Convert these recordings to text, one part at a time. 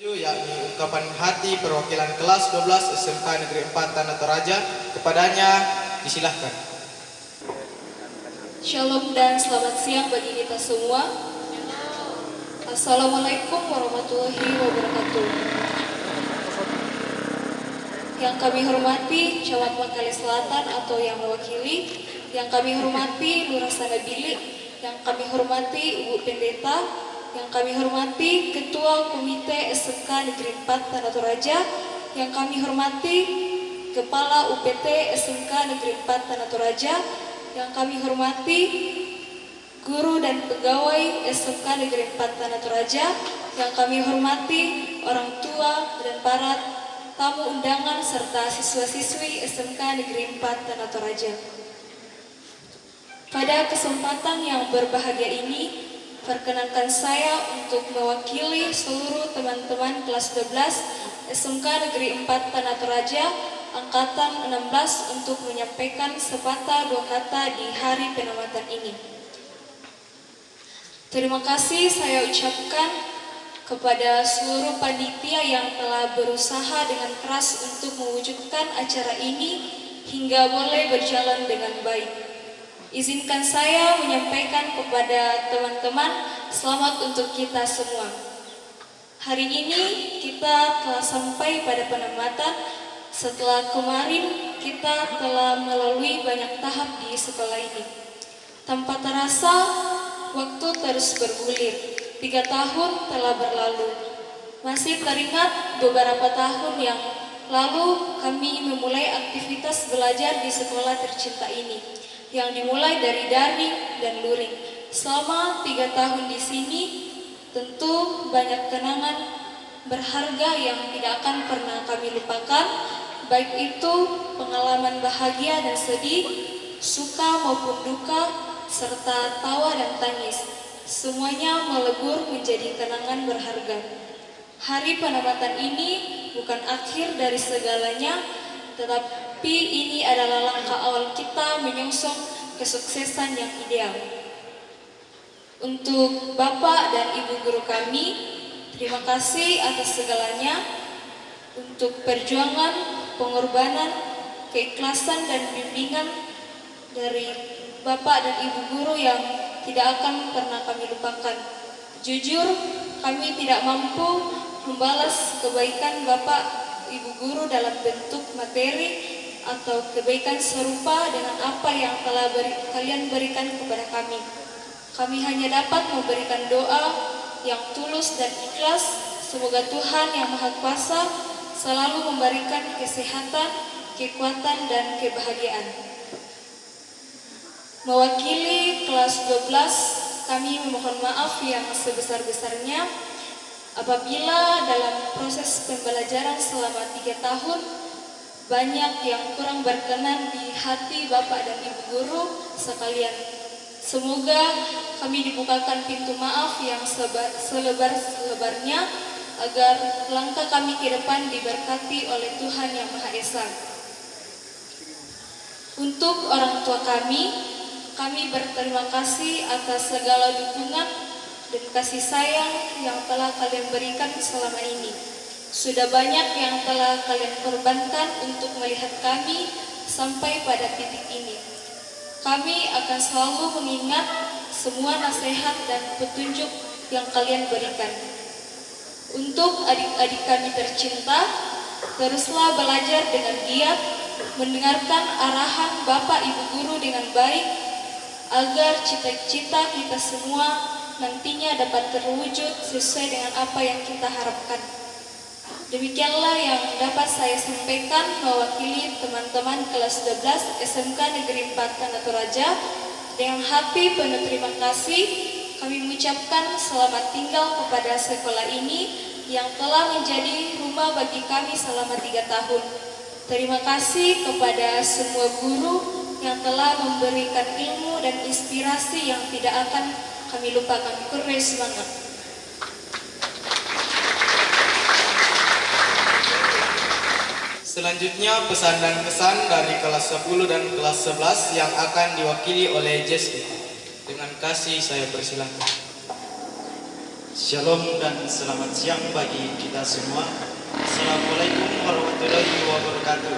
yakni ungkapan hati perwakilan kelas 12 SMK Negeri 4 Tanah Toraja. Kepadanya disilahkan. Shalom dan selamat siang bagi kita semua. Assalamualaikum warahmatullahi wabarakatuh. Yang kami hormati Camat Mangkali Selatan atau yang mewakili, yang kami hormati Lurah Sanabili, yang kami hormati Ibu Pendeta, yang kami hormati Ketua Komite SMK Negeri 4 Tanah Toraja, yang kami hormati Kepala UPT SMK Negeri 4 Tanah Toraja, yang kami hormati guru dan pegawai SMK Negeri 4 Tanah Toraja, yang kami hormati orang tua dan para tamu undangan serta siswa-siswi SMK Negeri 4 Tanah Toraja. Pada kesempatan yang berbahagia ini, perkenankan saya untuk mewakili seluruh teman-teman kelas 12 SMK Negeri 4 Tanah Toraja Angkatan 16 untuk menyampaikan sepatah dua kata di hari penamatan ini. Terima kasih saya ucapkan kepada seluruh panitia yang telah berusaha dengan keras untuk mewujudkan acara ini hingga boleh berjalan dengan baik. Izinkan saya menyampaikan kepada teman-teman selamat untuk kita semua. Hari ini kita telah sampai pada penamatan setelah kemarin kita telah melalui banyak tahap di sekolah ini. Tanpa terasa, waktu terus bergulir. 3 tahun telah berlalu. Masih teringat beberapa tahun yang lalu kami memulai aktivitas belajar di sekolah tercinta ini, yang dimulai dari daring dan luring. Selama 3 tahun di sini, tentu banyak kenangan berharga yang tidak akan pernah kami lupakan, baik itu pengalaman bahagia dan sedih, suka maupun duka, serta tawa dan tangis. Semuanya melebur menjadi kenangan berharga. Hari penamatan ini bukan akhir dari segalanya, tetapi ini adalah langkah awal kita menyongsong kesuksesan yang ideal. Untuk Bapak dan Ibu guru kami, terima kasih atas segalanya. Untuk perjuangan, pengorbanan, keikhlasan dan bimbingan dari Bapak dan Ibu guru yang tidak akan pernah kami lupakan. Jujur, kami tidak mampu membalas kebaikan Bapak Ibu guru dalam bentuk materi atau kebaikan serupa dengan apa yang telah kalian berikan kepada kami. Kami hanya dapat memberikan doa yang tulus dan ikhlas. Semoga Tuhan yang Maha Kuasa selalu memberikan kesehatan, kekuatan, dan kebahagiaan. Mewakili kelas 12, kami memohon maaf yang sebesar-besarnya apabila dalam proses pembelajaran selama 3 tahun banyak yang kurang berkenan di hati Bapak dan Ibu guru sekalian. Semoga kami dibukakan pintu maaf yang selebar-lebarnya agar langkah kami ke depan diberkati oleh Tuhan yang Maha Esa. Untuk orang tua kami berterima kasih atas segala dukungan dan kasih sayang yang telah kalian berikan selama ini. Sudah banyak yang telah kalian korbankan untuk melihat kami sampai pada titik ini. Kami akan selalu mengingat semua nasihat dan petunjuk yang kalian berikan. Untuk adik-adik kami tercinta, teruslah belajar dengan giat, mendengarkan arahan Bapak Ibu guru dengan baik, agar cita-cita kita semua nantinya dapat terwujud sesuai dengan apa yang kita harapkan. Demikianlah yang dapat saya sampaikan mewakili teman-teman kelas 12 SMK Negeri 4 Tanah Toraja. Dengan hati penuh terima kasih, kami mengucapkan selamat tinggal kepada sekolah ini yang telah menjadi rumah bagi kami selama 3 tahun. Terima kasih kepada semua guru yang telah memberikan ilmu dan inspirasi yang tidak akan kami lupakan. Kurang semangat. Selanjutnya pesan dan kesan dari kelas 10 dan kelas 11 yang akan diwakili oleh Jespi. Dengan kasih saya persilahkan. Shalom dan selamat siang bagi kita semua. Assalamualaikum warahmatullahi wabarakatuh.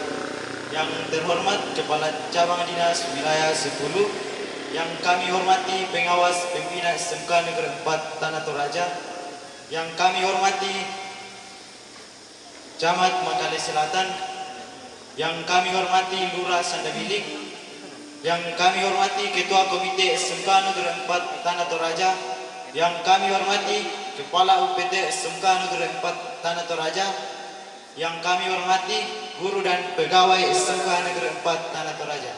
Yang terhormat Kepala Cabang Dinas Wilayah 10, yang kami hormati pengawas pembina SMK Negeri 4 Tanah Toraja, yang kami hormati Camat Makale Selatan, yang kami hormati Lurah Sandabilik, yang kami hormati Ketua Komite SMK Negeri 4 Tanah Toraja, yang kami hormati Kepala UPT SMK Negeri 4 Tanah Toraja, yang kami hormati guru dan pegawai SMK Negeri 4 Tanah Toraja,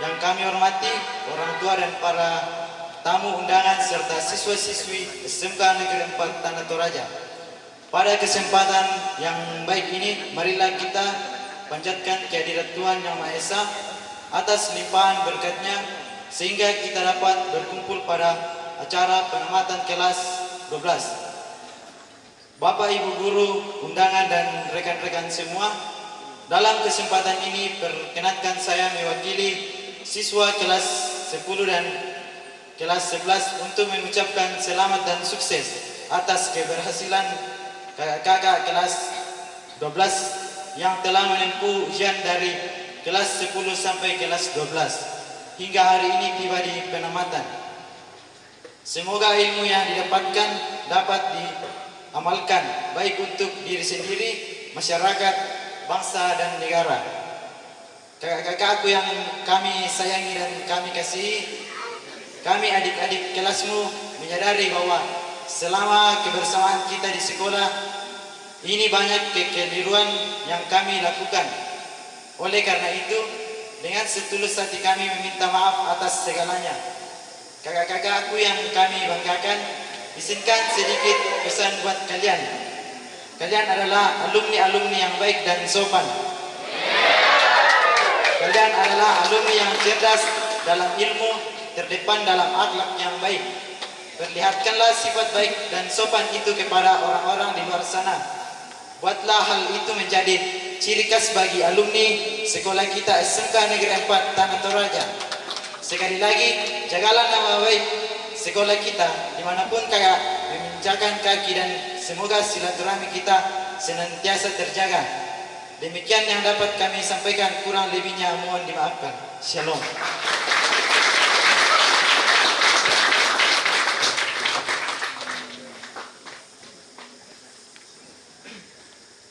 yang kami hormati orang tua dan para tamu undangan serta siswa-siswi SMK Negeri 4 Tanah Toraja. Pada kesempatan yang baik ini, marilah kita panjatkan kehadirat Tuhan Yang Maha Esa atas limpahan berkatnya, sehingga kita dapat berkumpul pada acara penamatan kelas 12. Bapak Ibu guru, undangan dan rekan-rekan semua, dalam kesempatan ini perkenankan saya mewakili siswa kelas 10 dan kelas 11 untuk mengucapkan selamat dan sukses atas keberhasilan kakak-kakak kelas 12 yang telah menempuh ujian dari kelas 10 sampai kelas 12 hingga hari ini tiba di penamatan. Semoga ilmu yang didapatkan dapat diamalkan baik untuk diri sendiri, masyarakat, bangsa dan negara. Kakak-kakakku yang kami sayangi dan kami kasihi, kami adik-adik kelasmu menyadari bahwa selama kebersamaan kita di sekolah ini banyak kekeliruan yang kami lakukan. Oleh karena itu, dengan setulus hati kami meminta maaf atas segalanya. Kakak-kakakku yang kami banggakan, izinkan sedikit pesan buat kalian. Kalian adalah alumni-alumni yang baik dan sopan. Kalian adalah alumni yang cerdas dalam ilmu, terdepan dalam akhlak yang baik. Perlihatkanlah sifat baik dan sopan itu kepada orang-orang di luar sana. Buatlah hal itu menjadi ciri khas bagi alumni sekolah kita SMK Negeri 4 Tanah Toraja. Sekali lagi, jagalah nama baik sekolah kita dimanapun kakak menginjakan kaki, dan semoga silaturahmi kita senantiasa terjaga. Demikian yang dapat kami sampaikan, kurang lebihnya mohon dimaafkan. Shalom.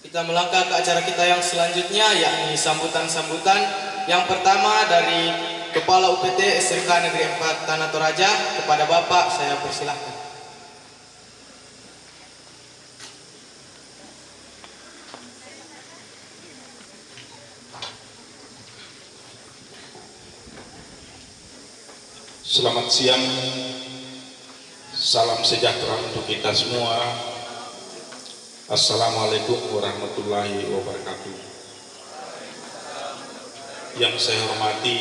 Kita melangkah ke acara kita yang selanjutnya, yakni sambutan-sambutan. Yang pertama dari Kepala UPT SMK Negeri 4 Tanah Toraja, kepada Bapak saya persilahkan. Selamat siang, salam sejahtera untuk kita semua. Assalamualaikum warahmatullahi wabarakatuh. Yang saya hormati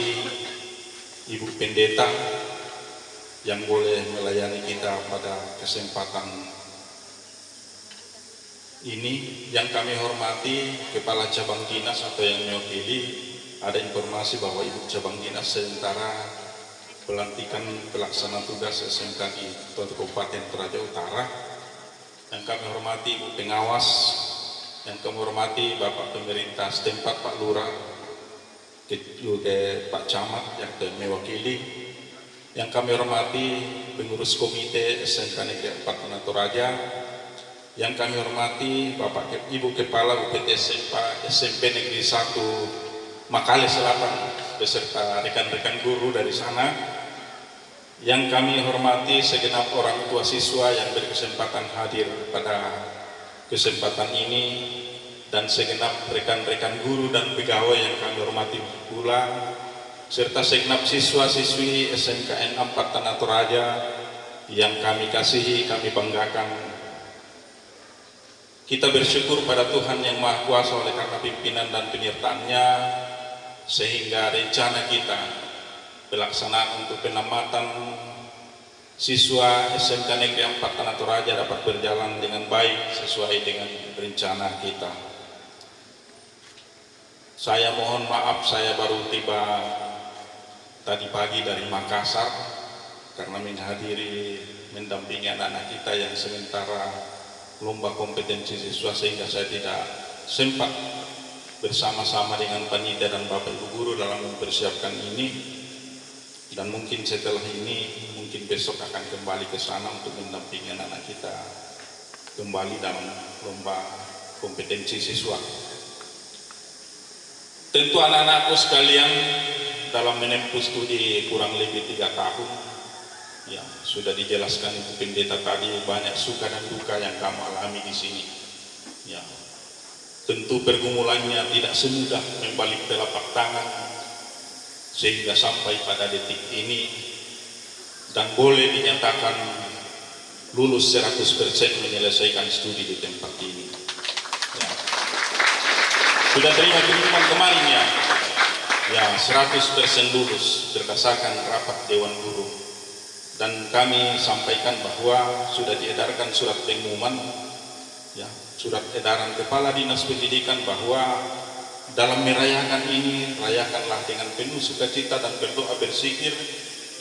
Ibu Pendeta yang boleh melayani kita pada kesempatan ini, yang kami hormati Kepala Cabang Dinas atau yang mewakili. Ada informasi bahwa Ibu Cabang Dinas sementara pelantikan pelaksana tugas SMK di Kabupaten Toraja Utara. Yang kami hormati Ibu Pengawas, yang kami hormati Bapak Pemerintah setempat, Pak Lurah, juga Pak Camat yang mewakili. Yang kami hormati pengurus komite SMK Negeri 4 Tanah Toraja. Yang kami hormati Bapak Ibu Kepala UPT SMP Negeri 1 Makale Selatan beserta rekan-rekan guru dari sana. Yang kami hormati segenap orang tua siswa yang berkesempatan hadir pada kesempatan ini, dan segenap rekan-rekan guru dan pegawai yang kami hormati pula, serta segenap siswa-siswi SMKN 4 Tanah Toraja yang kami kasihi, kami banggakan. Kita bersyukur pada Tuhan Yang Maha Kuasa oleh karena pimpinan dan penyertaannya, sehingga rencana kita pelaksanaan untuk penamatan siswa SMK Negeri 4 Tanah Toraja dapat berjalan dengan baik sesuai dengan rencana kita. Saya mohon maaf, saya baru tiba tadi pagi dari Makassar karena menghadiri mendampingi anak-anak kita yang sementara lomba kompetensi siswa, sehingga saya tidak sempat bersama-sama dengan panitia dan Bapak Ibu guru dalam mempersiapkan ini. Dan mungkin setelah ini, mungkin besok akan kembali ke sana untuk mendampingi anak-anak kita kembali dalam lomba kompetensi siswa. Tentu anak-anakku sekalian, dalam menempuh studi kurang lebih 3 tahun, ya sudah dijelaskan Ibu Pendeta tadi, banyak suka dan duka yang kamu alami di sini. Ya, tentu pergumulannya tidak semudah membalik telapak tangan sehingga sampai pada detik ini dan boleh dinyatakan lulus 100% menyelesaikan studi di tempat ini. Ya. Sudah terima pengumuman kemarin ya 100% lulus berdasarkan rapat Dewan Guru, dan kami sampaikan bahwa sudah diedarkan surat pengumuman, ya, surat edaran Kepala Dinas Pendidikan bahwa dalam merayakan ini, rayakanlah dengan penuh sukacita dan berdoa berzikir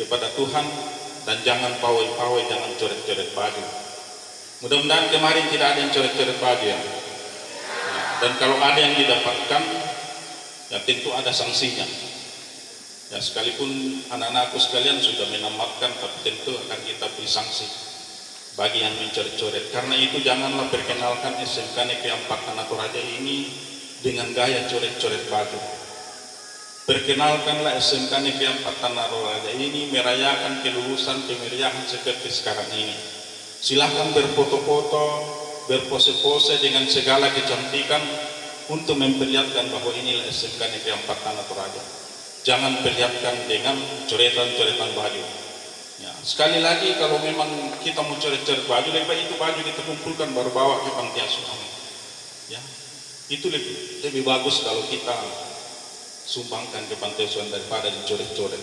kepada Tuhan, dan jangan pawai-pawai, jangan coret-coret baju. Mudah-mudahan kemarin tidak ada yang coret-coret baju ya. Dan kalau ada yang didapatkan, ya tentu ada sanksinya. Ya, sekalipun anak-anakku sekalian sudah menamatkan, tapi tentu akan kita beri sanksi bagi yang mencoret-coret. Karena itu janganlah perkenalkan SMK Negeri 4 Tanah Toraja ini dengan gaya coret-coret baju. Perkenalkanlah SMK Negeri 4 Tanah Toraja ini merayakan kelulusan kemeriahan seperti sekarang ini. Silahkan berfoto-foto, berpose-pose dengan segala kecantikan untuk memperlihatkan bahwa inilah SMK Negeri 4 Tanah Toraja. Jangan perlihatkan dengan coretan-coretan baju. Ya, sekali lagi, kalau memang kita mau coret-coret baju, lebih baik itu baju kita kumpulkan baru bawa ke panti asuhan. Ya, itu lebih bagus kalau kita sumbangkan ke panti asuhan daripada dicoret-coret.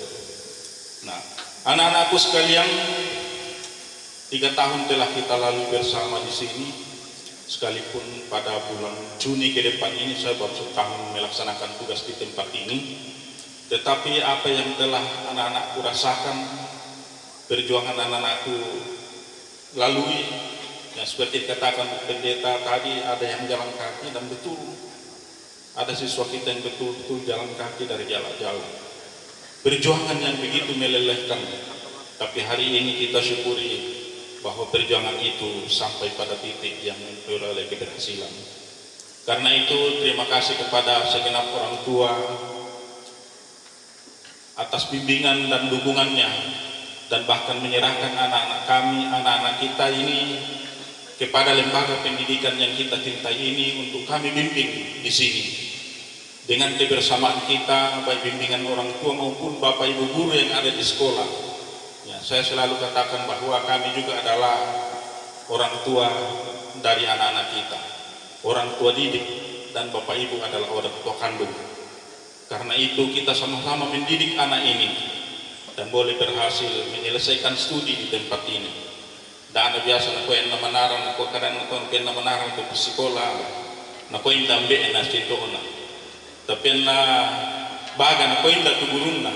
Nah, anak-anakku sekalian, 3 tahun telah kita lalui bersama di sini. Sekalipun pada bulan Juni ke depan ini saya baru setahun melaksanakan tugas di tempat ini, tetapi apa yang telah anak-anakku rasakan, perjuangan anak-anakku lalui, ya seperti dikatakan pendeta tadi, ada yang jalan kaki, dan betul ada siswa kita yang betul-betul jalan kaki dari jarak jauh. Perjuangan yang begitu melelehkan, tapi hari ini kita syukuri bahwa perjuangan itu sampai pada titik yang memperoleh keberhasilan. Karena itu terima kasih kepada segenap orang tua atas bimbingan dan dukungannya, dan bahkan menyerahkan anak-anak kami, anak-anak kita ini kepada lembaga pendidikan yang kita cintai ini untuk kami bimbing di sini. Dengan kebersamaan kita, baik bimbingan orang tua maupun Bapak Ibu guru yang ada di sekolah. Ya, saya selalu katakan bahwa kami juga adalah orang tua dari anak-anak kita, orang tua didik, dan Bapak Ibu adalah orang tua kandung. Karena itu kita sama-sama mendidik anak ini dan boleh berhasil menyelesaikan studi di tempat ini. Dan ada biasa nak yang menarang, nak kadang nak yang menarang ke sekolah, nak yang dambe na situ na, tapi na baga nak yang dah turun na.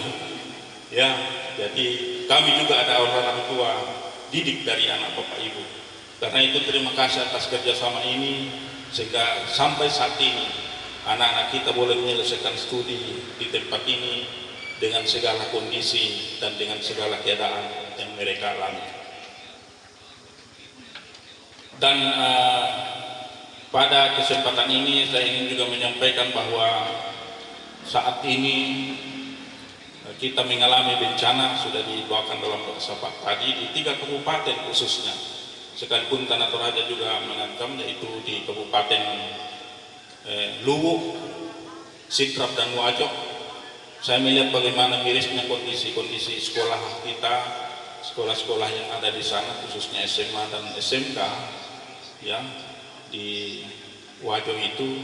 Ya, jadi kami juga ada orang tua didik dari anak Bapak Ibu. Karena itu terima kasih atas kerjasama ini, sehingga sampai saat ini anak-anak kita boleh menyelesaikan studi di tempat ini dengan segala kondisi dan dengan segala keadaan yang mereka alami. Dan pada kesempatan ini saya ingin juga menyampaikan bahwa saat ini kita mengalami bencana, sudah dibawakan dalam bahasa Pak tadi, di 3 kabupaten khususnya, sekalipun Tanah Toraja juga mengancam, yaitu di Kabupaten Luwu, Sidrap, dan Wajo. Saya melihat bagaimana mirisnya kondisi sekolah kita, sekolah-sekolah yang ada di sana, khususnya SMA dan SMK, ya, di Wajo itu,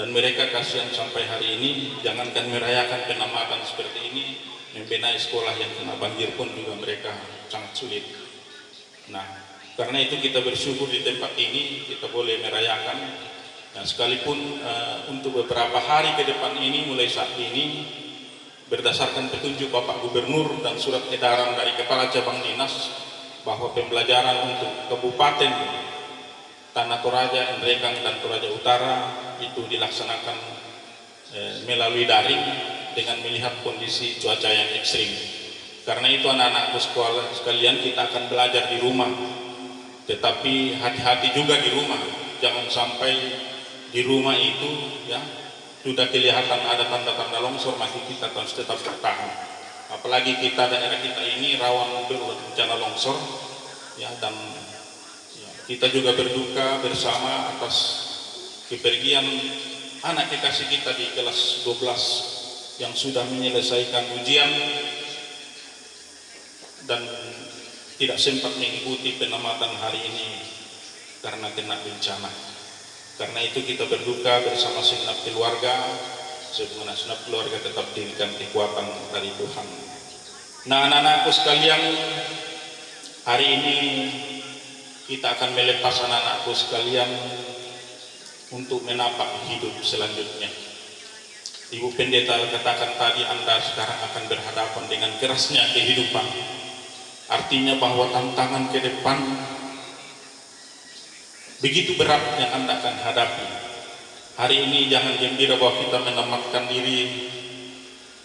dan mereka kasihan sampai hari ini. Jangankan merayakan penamatan seperti ini, membenahi sekolah yang kena banjir pun juga mereka sangat sulit. Nah, karena itu kita bersyukur di tempat ini kita boleh merayakan. Nah, sekalipun untuk beberapa hari ke depan ini, mulai saat ini berdasarkan petunjuk Bapak Gubernur dan surat edaran dari Kepala Cabang Dinas bahwa pembelajaran untuk Kabupaten Tanah Toraja, Nrekang, dan Toraja Utara itu dilaksanakan melalui daring dengan melihat kondisi cuaca yang ekstrim. Karena itu anak-anakku sekalian, kita akan belajar di rumah, tetapi hati-hati juga di rumah. Jangan sampai di rumah itu ya sudah kelihatan ada tanda-tanda longsor, maka kita harus tetap bertahan. Apalagi daerah kita ini rawan bencana longsor ya, dan ya, kita juga berduka bersama atas kepergian anak kekasih kita di kelas 12 yang sudah menyelesaikan ujian dan tidak sempat mengikuti penamatan hari ini karena kena bencana. Karena itu kita berduka bersama segenap keluarga, sebagaimana segenap keluarga tetap diberikan kekuatan dari Tuhan. Nah, anak-anakku sekalian, hari ini kita akan melepas anak-anakku sekalian untuk menapak hidup selanjutnya. Ibu Pendeta katakan tadi, Anda sekarang akan berhadapan dengan kerasnya kehidupan. Artinya bahwa tantangan ke depan begitu berat yang Anda akan hadapi. Hari ini jangan gembira bahwa kita menamatkan diri,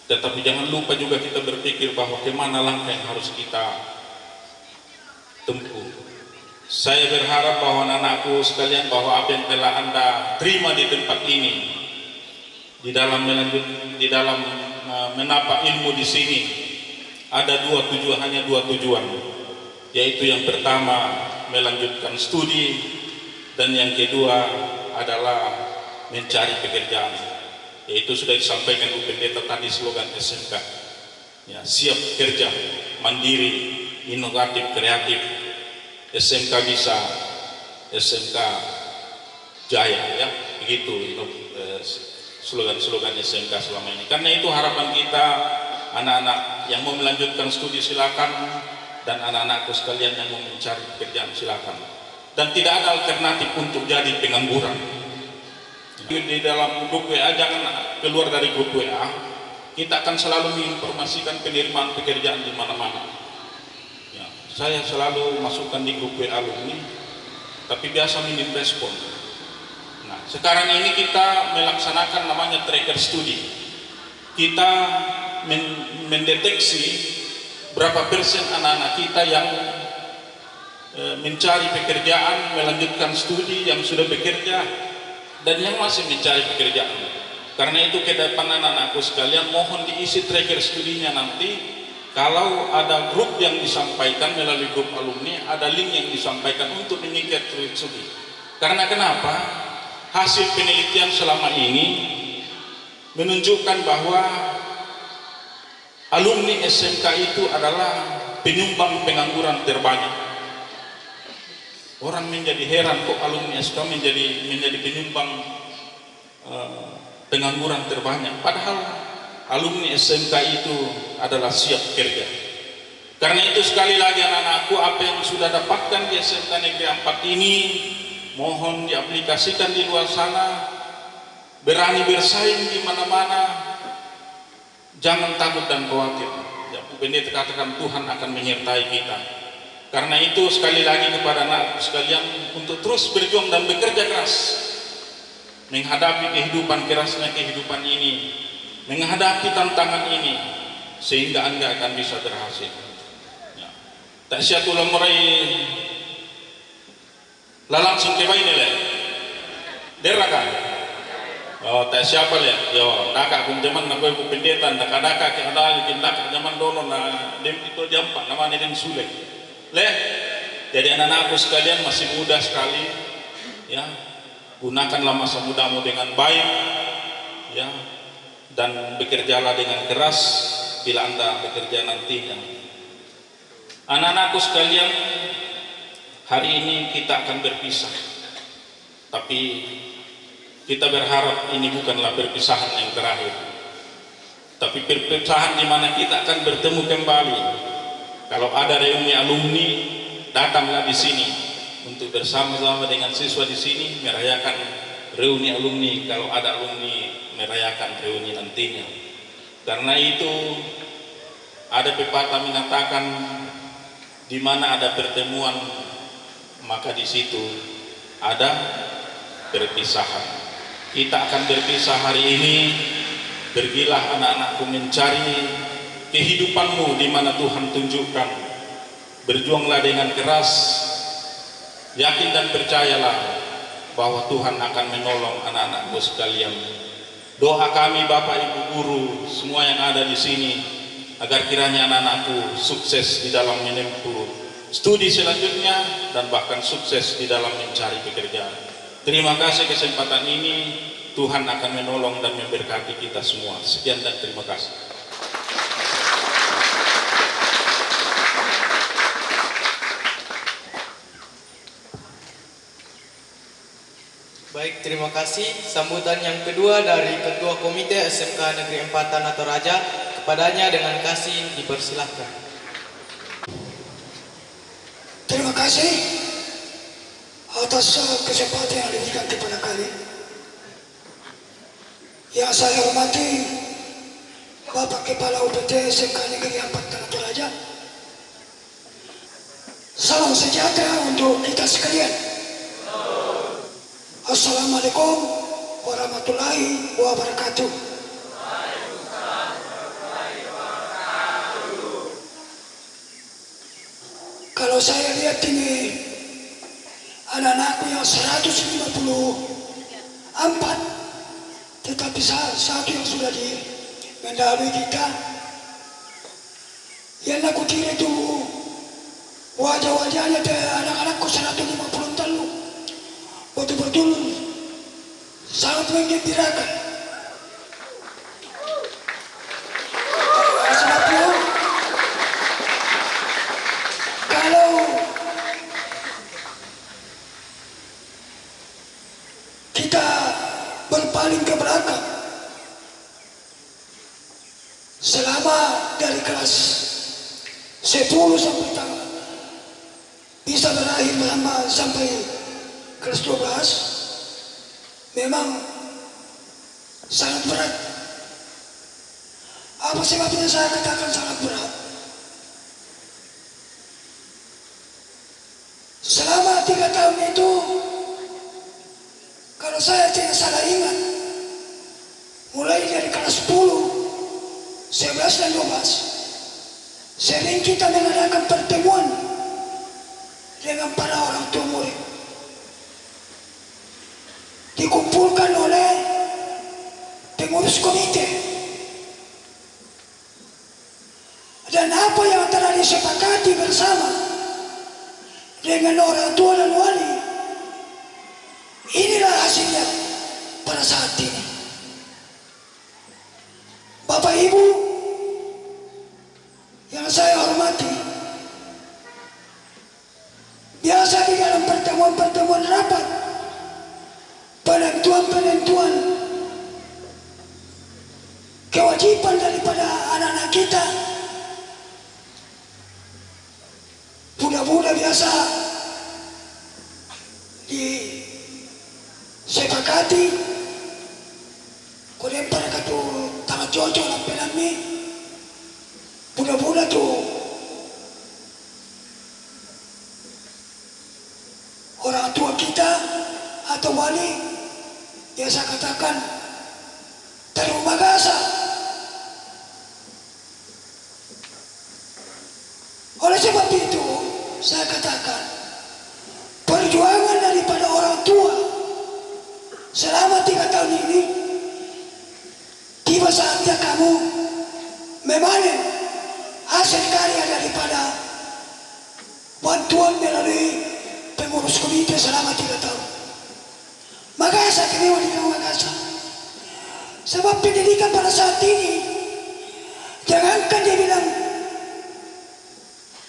tetapi jangan lupa juga kita berpikir bahwa kemana langkah yang harus kita tempuh. Saya berharap bahwa anak-anakku sekalian, bahwa apa yang telah Anda terima di tempat ini, di dalam menapak ilmu di sini, ada hanya dua tujuan, yaitu yang pertama melanjutkan studi, dan yang kedua adalah mencari pekerjaan. Yaitu sudah disampaikan Bu Pendeta tadi slogan SMK ya, siap kerja, mandiri, inovatif, kreatif. SMK bisa, SMK jaya ya, begitu slogan-slogan SMK selama ini. Karena itu harapan kita, anak-anak yang mau melanjutkan studi silakan, dan anak-anakku sekalian yang mau mencari pekerjaan silakan. Dan tidak ada alternatif untuk jadi pengangguran. Di dalam grup WA, jangan keluar dari grup WA. Kita akan selalu menginformasikan penerimaan pekerjaan di mana-mana. Ya, saya selalu masukkan di grup WA alumni, tapi biasa minim respon. Nah, sekarang ini kita melaksanakan namanya tracker studi. Kita mendeteksi berapa persen anak-anak kita yang mencari pekerjaan, melanjutkan studi, yang sudah bekerja, dan yang masih mencari pekerjaan. Karena itu ke depan anak-anakku sekalian, mohon diisi tracker studinya nanti. Kalau ada grup yang disampaikan melalui grup alumni, ada link yang disampaikan untuk mengikat tracker studi. Karena kenapa? Hasil penelitian selama ini menunjukkan bahwa alumni SMK itu adalah penyumbang pengangguran terbanyak. Orang menjadi heran kok alumni SMK menjadi penyumbang pengangguran terbanyak. Padahal alumni SMK itu adalah siap kerja. Karena itu sekali lagi anak-anakku, apa yang sudah dapatkan di SMK Negeri 4 ini, mohon diaplikasikan di luar sana. Berani bersaing di mana-mana. Jangan takut dan khawatir. Ya, Bu Pendeta katakan Tuhan akan menyertai kita. Karena itu sekali lagi kepada anak sekalian, untuk terus berjuang dan bekerja keras menghadapi kerasnya kehidupan ini, menghadapi tantangan ini, sehingga Anda akan bisa berhasil. Ya. Tak siatu lemurai langsung ke bayi nilai derakan. Oh, tak siapa lihat? Yo, dakak pun zaman nak Bu Pendeta, dakak ke ada lagi dakak zaman dulu na dem itu jampak namanya dem Sule. Jadi anak-anakku sekalian masih muda sekali, ya, gunakanlah masa mudamu dengan baik, ya, dan bekerjalah dengan keras bila Anda bekerja nantinya. Anak-anakku sekalian, hari ini kita akan berpisah, tapi kita berharap ini bukanlah perpisahan yang terakhir, tapi perpisahan di mana kita akan bertemu kembali. Kalau ada reuni alumni, datanglah di sini untuk bersama-sama dengan siswa di sini merayakan reuni alumni. Kalau ada alumni, merayakan reuni nantinya. Karena itu ada pepatah mengatakan di mana ada pertemuan maka di situ ada perpisahan. Kita akan berpisah hari ini. Pergilah anak-anakku mencari kehidupanmu di mana Tuhan tunjukkan. Berjuanglah dengan keras, yakin dan percayalah bahwa Tuhan akan menolong anak-anakku sekalian. Doa kami Bapak Ibu guru semua yang ada di sini agar kiranya anak-anakku sukses di dalam menempuh studi selanjutnya dan bahkan sukses di dalam mencari pekerjaan. Terima kasih kesempatan ini. Tuhan akan menolong dan memberkati kita semua. Sekian dan terima kasih. Baik, terima kasih. Sambutan yang kedua dari Ketua Komite SMK Negeri 4 Tanah Toraja, kepadanya dengan kasih dipersilahkan. Terima kasih atas kesempatan yang diberikan kepada kami. Yang saya hormati Bapak Kepala UPT SMK Negeri 4 Tanah Toraja. Salam sejahtera untuk kita sekalian. Assalamualaikum warahmatullahi wabarakatuh. Kalau saya lihat ini anak-anakku yang 154, tetapi satu yang sudah mendahului kita, yang aku kira itu wajah-wajahnya anak-anakku 150 tahun betul-betul sangat menggembirakan. Sebab itu, kalau kita berpaling ke belakang selama dari kelas 10 sampai bisa berakhir sampai kelas 12 memang sangat berat. Apa sebabnya saya katakan sangat berat? Selama 3 tahun itu, kalau saya tidak salah ingat, mulai dari kelas 10, 11 dan 12, sering kita mengadakan pertemuan dengan para orang tua murid. Dikumpulkan oleh pengurus komite. Dan apa yang telah disepakati bersama dengan orang tua dan wali, inilah hasilnya pada saat ini. Bapak Ibu yang saya hormati, biasa di dalam pertemuan-pertemuan rapat, penentuan kewajiban daripada anak-anak kita, budak-budak biasa disepakati, kemudian pada katu tangan cocok lampelan ni, budak-budak tu orang tua kita atau wali biasa katakan terumah gasa. Oleh sebab itu saya katakan perjuangan daripada orang tua selama 3 tahun ini, tiba saatnya kamu memanen hasil karya daripada bantuan melalui pengurus komite selama 3 tahun. Magasa kami wali ng Magasa. Sebab pendidikan pada saat ini, jangankan dia bilang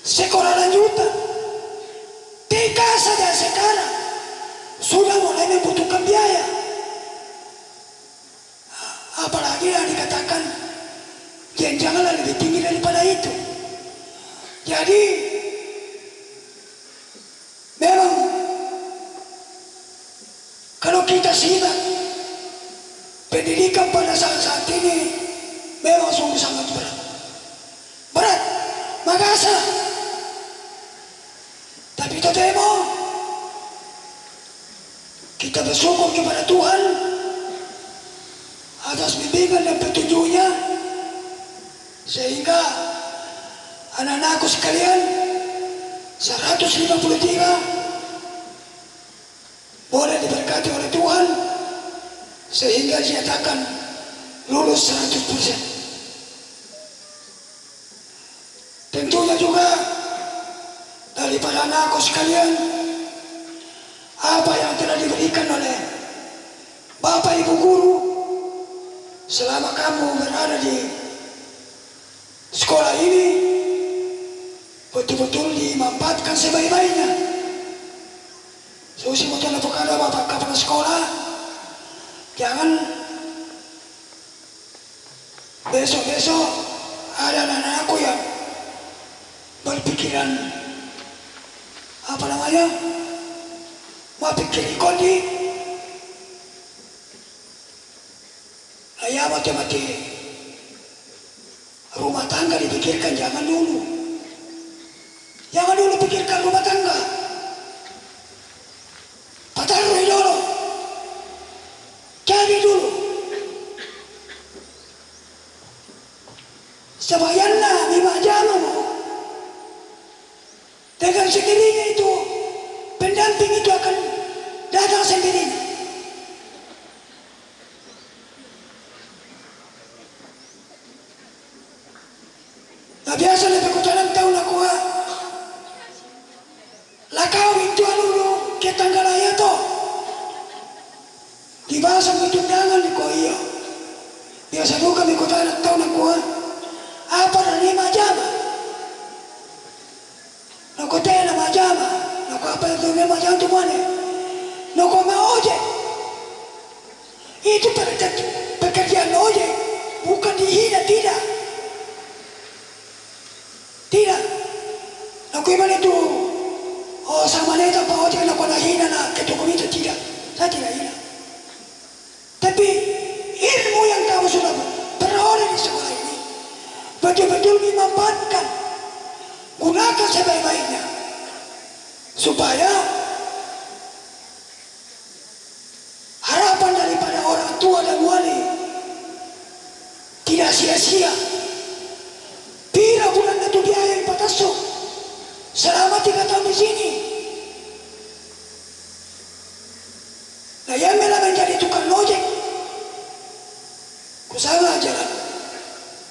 sekolah lanjutan, TK saja sekarang sudah mulai membutuhkan biaya. Apalagi yang dikatakan jenjangnya lebih tinggi daripada itu. Jadi memang kalau kita simak pendidikan pada saat ini memang memang sungguh sangat berat. Berat, magasa. Tapi totemo, kita bersyukur kepada Tuhan atas bimbingan dan petunjuknya, sehingga anak-anakku sekalian 153 boleh diberkati oleh Tuhan sehingga dinyatakan lulus 100%. Tentunya juga daripada anakku sekalian, apa yang telah diberikan oleh Bapak Ibu Guru selama kamu berada di sekolah ini betul-betul dimanfaatkan sebaik-baiknya. Susi betul kepada Bapak Kepala Sekolah, jangan besok-besok ada anak-anakku yang berpikiran apa namanya, mau pikir kondi, ayah mati-mati rumah tangga dipikirkan. Jangan dulu pikirkan rumah tangga, patarui dulu, cari dulu sebayana lima jamamu. Dengan sendirinya itu pendamping itu akan datang sendirinya. Nah biasa lebih kutanan tahu nak kuah lakau itu dulu ke tanggal ayat to di bahasa undangan di koyo. Biasa juga kami kutanan tahu nak kuah apa dan 5 jam. Nako tena majama, nako apa itu 5 jam tu mana? Nako maoje. Itu pekerjaan ojek, bukan dihina, tidak. Tidak. Nako iman itu, oh sama neta Pak ojek nako nahina na ketukun itu, tidak. Saya tidak hina. Tapi ilmu yang kamu sudah peroleh di sekolah ini betul-betul dimanfaatkan, gunakan sebaik-baiknya supaya harapan daripada orang tua dan wali tidak sia-sia. Bila bulan itu biaya yang patasuk selama 3 tahun di sini. Nah yang menjadi tukang ojek, kusama jalan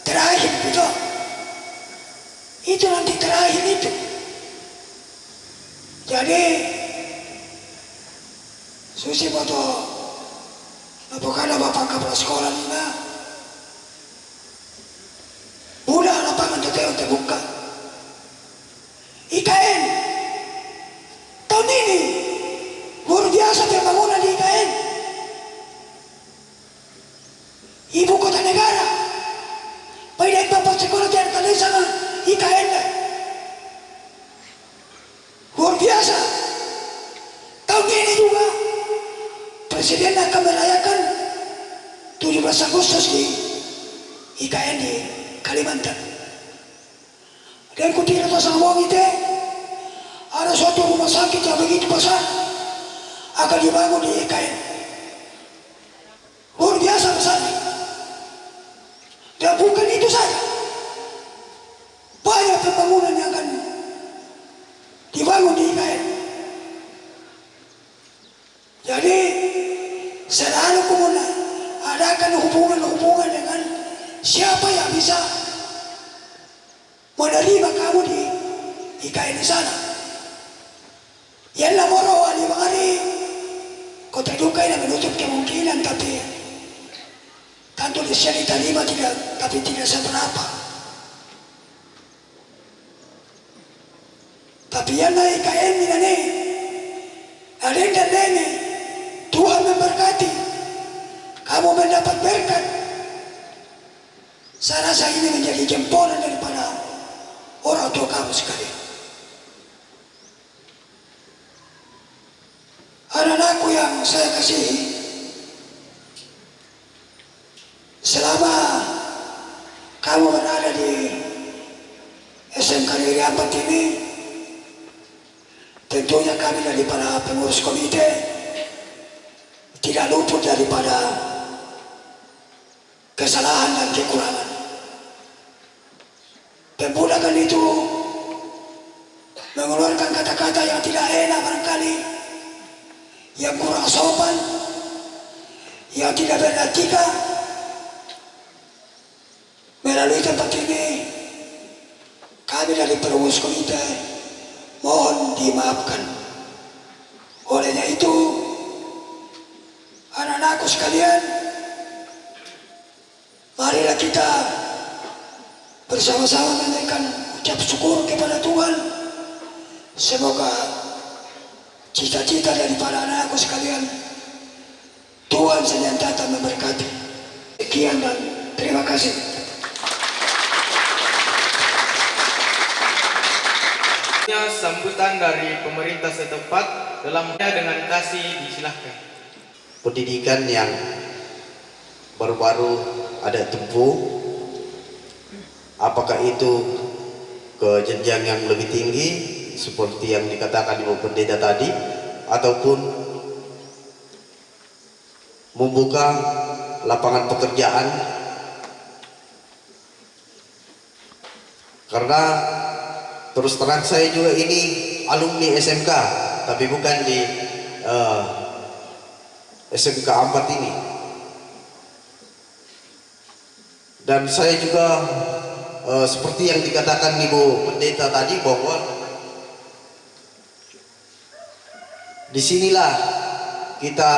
terakhir itu nanti terakhir itu. Jadi susi foto apakah Bapak Kepala Sekolah ini udah lapangan teteh terbuka IKN tahun ini luar biasa pembangunan di IKN ibu kota negara. Baik Bapak Sekolah dan kalian sama IKN luar biasa. Tahun ini juga Presiden akan merayakan 17 Agustus di IKN di Kalimantan. Dan kutira pasang wong itu ada suatu rumah sakit yang begitu besar akan dibangun di IKN. Luar biasa besarnya. Dan bukan itu saja, banyak pembangunan yang akan dibangun di IKN. Jadi selalu kemudian adakan hubungan-hubungan dengan siapa yang bisa menerima kamu di IKN di sana. Yang lamoro ali mangari kota duka ini menutup kemungkinan, tapi kantor desa diterima tapi tidak seberapa. Tapi yang naik IKN ini ada yang ini Tuhan memberkati kamu mendapat berkat. Saya rasa ini menjadi jempolan daripada orang tua kamu sekalian. Anak-anakku yang saya kasihi, selama kamu berada di SMK Negeri 4 ini, tentunya kami dari para pengurus komite tidak luput daripada kesalahan dan kekurangan. Pembudakan itu mengeluarkan kata-kata yang tidak enak barangkali, yang kurang sopan, yang tidak beretika. Melalui tempat ini, kami dari pengurus komite mohon dimaafkan. Olehnya itu, anak-anakku sekalian, marilah kita bersama-sama menaikkan ucap syukur kepada Tuhan. Semoga cita-cita daripada anak-anakku sekalian Tuhan senantiasa memberkati. Sekian dan terima kasih. Sambutan dari pemerintah setempat dalamnya dengan kasih disilahkan. Pendidikan yang baru-baru ada tempuh, apakah itu ke jenjang yang lebih tinggi seperti yang dikatakan Ibu Pendeta tadi, ataupun membuka lapangan pekerjaan, karena terus terang saya juga ini alumni SMK, tapi bukan di SMK 4 ini. Dan saya juga seperti yang dikatakan Ibu Pendeta tadi, bahwa disinilah kita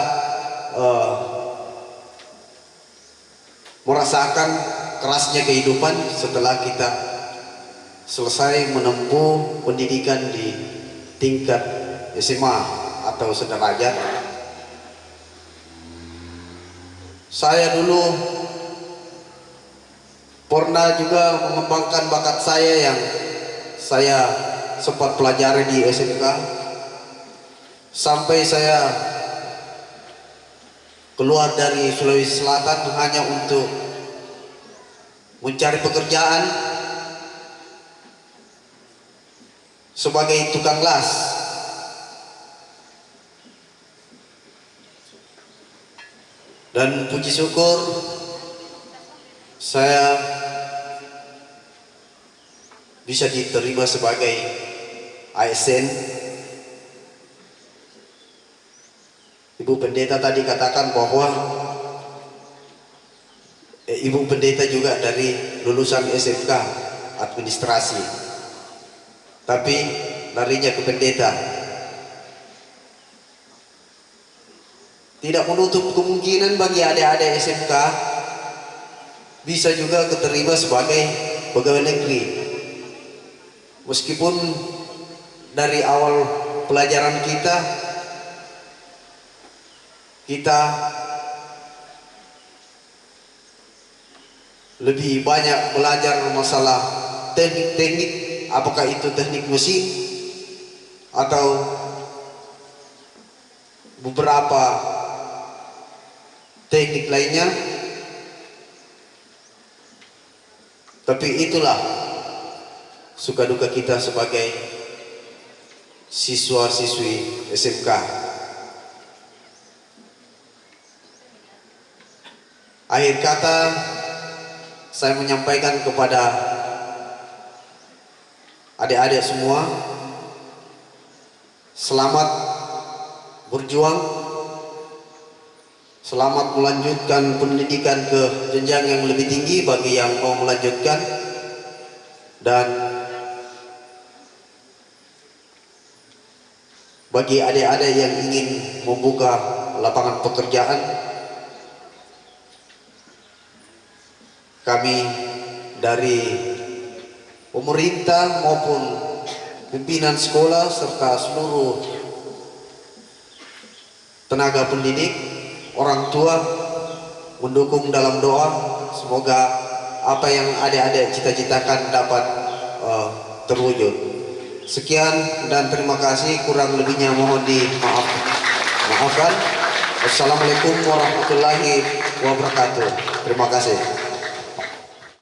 merasakan kerasnya kehidupan setelah kita selesai menempuh pendidikan di tingkat SMA atau sederajat. Saya dulu pernah juga mengembangkan bakat saya yang saya sempat pelajari di SMK, sampai saya keluar dari Sulawesi Selatan hanya untuk mencari pekerjaan sebagai tukang las. Dan puji syukur saya bisa diterima sebagai ASN. Ibu Pendeta tadi katakan bahwa Ibu Pendeta juga dari lulusan SMK administrasi, tapi larinya ke pendeta. Tidak menutup kemungkinan bagi adik-adik SMK bisa juga keterima sebagai pegawai negeri. Meskipun dari awal pelajaran kita lebih banyak belajar masalah teknik-teknik, apakah itu teknik mesin atau beberapa teknik lainnya. Tapi itulah suka duka kita sebagai siswa-siswi SMK. Akhir kata, saya menyampaikan kepada adik-adik semua, selamat berjuang, selamat melanjutkan pendidikan ke jenjang yang lebih tinggi bagi yang mau melanjutkan, dan bagi adik-adik yang ingin membuka lapangan pekerjaan, kami dari pemerintah maupun pimpinan sekolah serta seluruh tenaga pendidik, orang tua mendukung dalam doa. Semoga apa yang adik-adik cita-citakan dapat terwujud. Sekian dan terima kasih, kurang lebihnya mohon dimaafkan. Wassalamualaikum warahmatullahi wabarakatuh. Terima kasih.